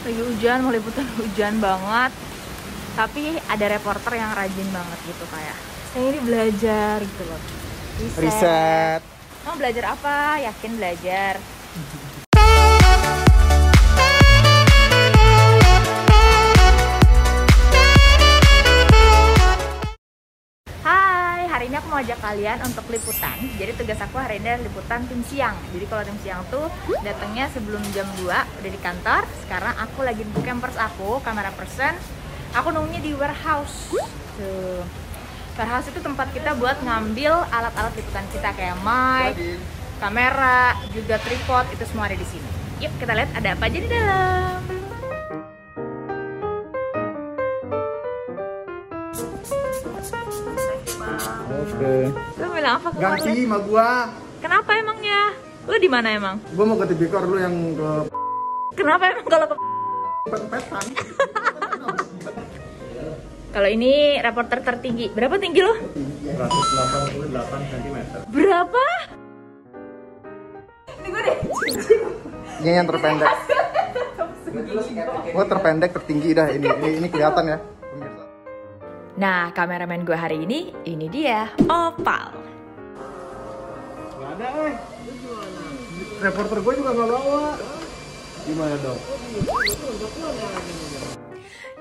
Lagi hujan, mau liputan hujan banget. Tapi ada reporter yang rajin banget gitu kayak. Saya ini belajar gitu loh. Riset. Mau belajar apa? Yakin belajar. Hai, hari ini aku mau ajak kalian untuk liputan. Jadi tugas aku hari ini adalah liputan tim siang. Jadi kalau tim siang tuh datangnya sebelum jam 2 udah di kantor. Sekarang aku lagi di campers aku, kamera person. Aku nunggunya di warehouse. Tuh. Warehouse itu tempat kita buat ngambil alat-alat liputan kita kayak mic, kamera, juga tripod, itu semua ada di sini. Yuk kita lihat ada apa aja di dalam. Oke. Lu bilang apa kemarin? Ganti sama gua. Kenapa emangnya? Lu di mana emang? Gua mau ke tipikor lu yang ke Kenapa emang kalau ke pet-petan. Kalau ini reporter tertinggi. Berapa tinggi lo? 188 cm. Berapa? Ini gue deh. Ini yang terpendek. Gua terpendek tertinggi dah ini kelihatan ya, pemirsa. Nah, kameramen gue hari ini dia, Opal. Gak ada, reporter gue juga gak bawa. Gimana dong?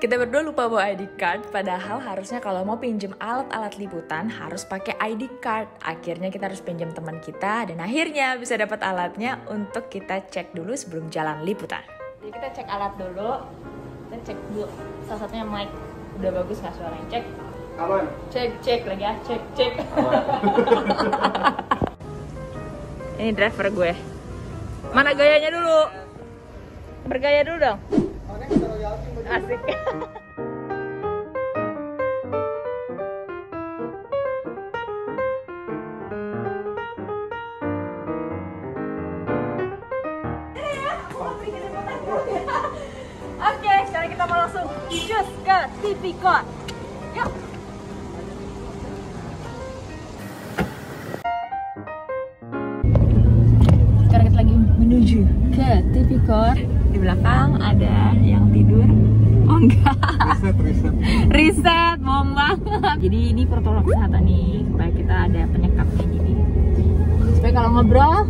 Kita berdua lupa bawa ID card, padahal harusnya kalau mau pinjem alat-alat liputan harus pakai ID card. Akhirnya kita harus pinjam teman kita dan akhirnya bisa dapat alatnya untuk kita cek dulu sebelum jalan liputan. Jadi kita cek alat dulu, kita cek dulu. Salah satunya mic, udah bagus nggak suaranya? Cek. Halo. Cek lagi ya, cek. Ini driver gue. Mana gayanya dulu? Bergaya dulu dong. Asik. Oke, sekarang kita mau langsung cus ke tipikor. Yuk. Sekarang kita lagi menuju ke tipikor. Di belakang ada yang tidur. Oh enggak. Riset, bohong banget. Jadi ini protokol kesehatan nih, supaya kita ada penyekapnya gini. Supaya kalau ngobrol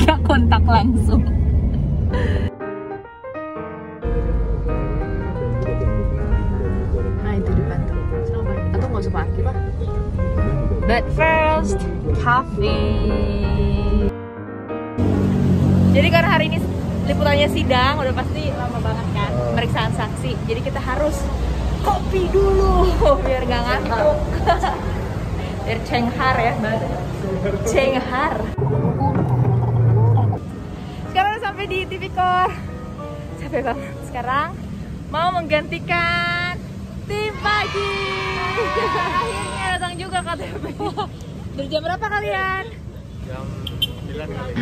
gak kontak langsung. Nah itu depan tuh. Atau nggak usah parkir lah. But first, coffee. Jadi karena hari ini liputannya sidang, udah pasti lama banget kan, pemeriksaan saksi. Jadi kita harus kopi dulu biar gak ngantuk. Biar cenghar ya, cenghar. Sekarang udah sampai di tipikor. Capek banget. Sekarang mau menggantikan tim pagi. Akhirnya datang juga KTP. Dari jam berapa kalian? Jam 9 kali.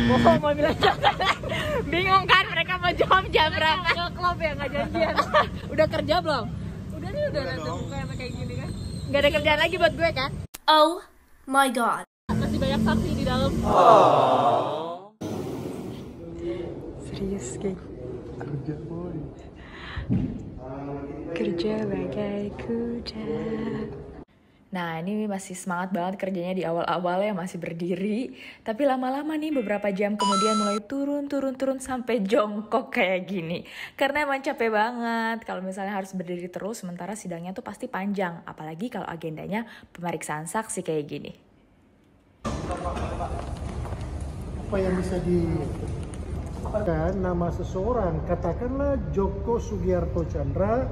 Oh, mau bilang jam. Bingung kan mereka mau jawab jam berapa? Nggak klub ya, nggak janjian. Udah kerja belum? Udah nih, udah nanti kayak gini kan. Nggak ada kerjaan lagi buat gue kan? Oh my god. Masih banyak saksi di dalam. Serius kayak Kerja boy. kerja bagai kuda. Nah ini masih semangat banget kerjanya di awal-awal ya, masih berdiri. Tapi lama-lama nih beberapa jam kemudian mulai turun sampai jongkok kayak gini. Karena emang capek banget kalau misalnya harus berdiri terus sementara sidangnya tuh pasti panjang. Apalagi kalau agendanya pemeriksaan saksi kayak gini. Apa yang bisa nama seseorang, katakanlah Joko Sugiarto Chandra.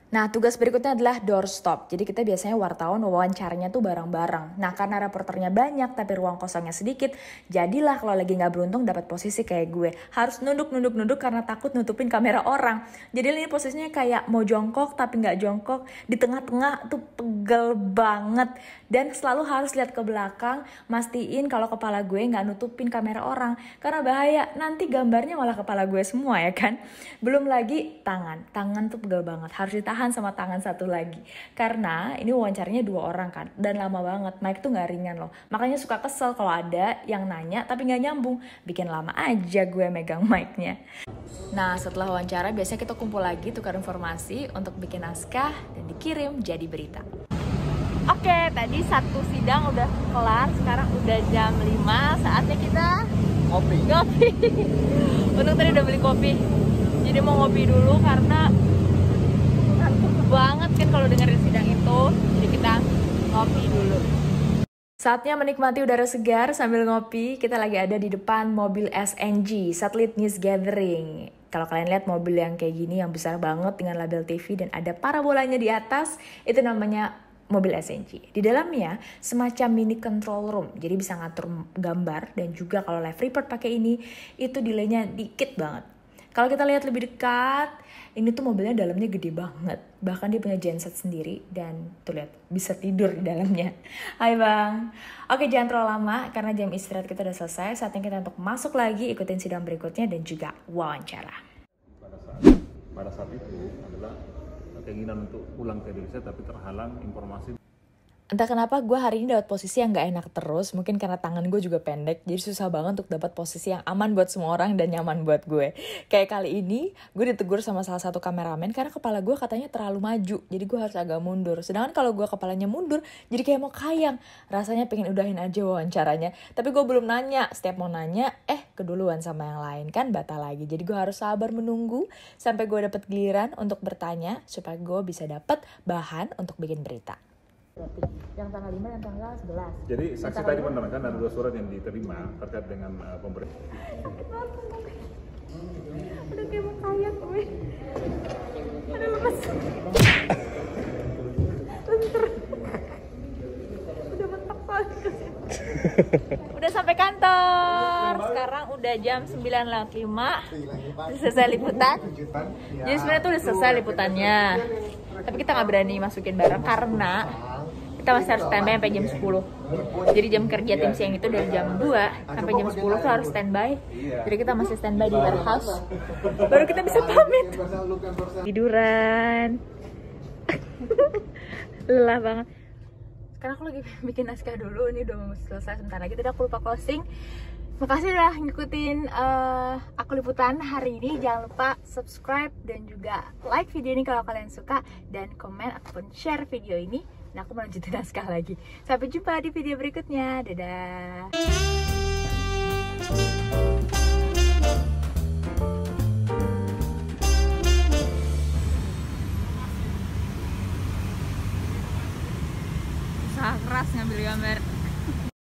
Nah, tugas berikutnya adalah doorstop. Jadi kita biasanya wartawan wawancaranya tuh bareng-bareng. Nah, karena reporternya banyak tapi ruang kosongnya sedikit, jadilah kalau lagi nggak beruntung dapat posisi kayak gue. Harus nunduk karena takut nutupin kamera orang. Jadi ini posisinya kayak mau jongkok tapi nggak jongkok. Di tengah-tengah tuh pegel banget. Dan selalu harus lihat ke belakang, mastiin kalau kepala gue nggak nutupin kamera orang. Karena bahaya, nanti gambarnya malah kepala gue semua ya kan. Belum lagi tangan tuh pegel banget. Harus ditahan tahan sama tangan satu lagi. Karena ini wawancaranya 2 orang kan, dan lama banget. Mic tuh gak ringan loh. Makanya suka kesel kalau ada yang nanya tapi gak nyambung. Bikin lama aja gue megang mic-nya. Nah, setelah wawancara biasanya kita kumpul lagi tukar informasi untuk bikin naskah dan dikirim jadi berita. Oke, tadi satu sidang udah kelar, sekarang udah jam 5, saatnya kita ngopi. Untung tadi udah beli kopi. Jadi mau ngopi dulu karena ngantuk banget kan kalau dengerin sidang itu. Jadi kita ngopi dulu. Saatnya menikmati udara segar sambil ngopi. Kita lagi ada di depan mobil SNG, Satellite News Gathering. Kalau kalian lihat mobil yang kayak gini yang besar banget dengan label TV dan ada parabolanya di atas, itu namanya mobil SNG. Di dalamnya semacam mini control room, jadi bisa ngatur gambar dan juga kalau live report pakai ini itu delaynya dikit banget. Kalau kita lihat lebih dekat, ini tuh mobilnya dalamnya gede banget. Bahkan dia punya genset sendiri dan tuh lihat bisa tidur di dalamnya. Hai Bang. Oke, jangan terlalu lama karena jam istirahat kita udah selesai. Saatnya kita untuk masuk lagi ikutin sidang berikutnya dan juga wawancara. Pada saat itu adalah keinginan untuk pulang ke Indonesia tapi terhalang informasi. Entah kenapa gue hari ini dapat posisi yang gak enak terus. Mungkin karena tangan gue juga pendek, jadi susah banget untuk dapat posisi yang aman buat semua orang dan nyaman buat gue. Kayak kali ini gue ditegur sama salah satu kameramen karena kepala gue katanya terlalu maju, jadi gue harus agak mundur. Sedangkan kalau gue kepalanya mundur jadi kayak mau kayang. Rasanya pengen udahin aja wawancaranya, tapi gue belum nanya. Setiap mau nanya keduluan sama yang lain, kan batal lagi. Jadi gue harus sabar menunggu sampai gue dapet giliran untuk bertanya supaya gue bisa dapet bahan untuk bikin berita. Yang tanggal 5 dan tanggal 11. Jadi saksi tadi menerangkan ada 2 surat yang diterima terkait dengan pemberitahuan. Udah kayak mau kayak gue. Aduh lepas. Udah mentok banget ke sini. Udah sampai kantor. Sekarang udah jam 9:05. Selesai liputan. Jadi sebenarnya tuh udah selesai liputannya. Tapi kita nggak berani masukin bareng karena kita masih harus standby sampai jam 10. Jadi jam kerja tim siang itu dari jam 2 sampai jam 10 tuh harus standby. Jadi kita masih standby di warehouse. Baru kita bisa pamit. Tiduran. Lelah banget. Sekarang aku lagi bikin naskah dulu. Ini udah mau selesai sebentar lagi. Tadi aku lupa closing. Makasih udah ngikutin aku liputan hari ini. Jangan lupa subscribe dan juga like video ini kalau kalian suka, dan komen ataupun share video ini. Nah, aku mau lanjutin naskah lagi. Sampai jumpa di video berikutnya. Dadah. Usaha keras ngambil gambar.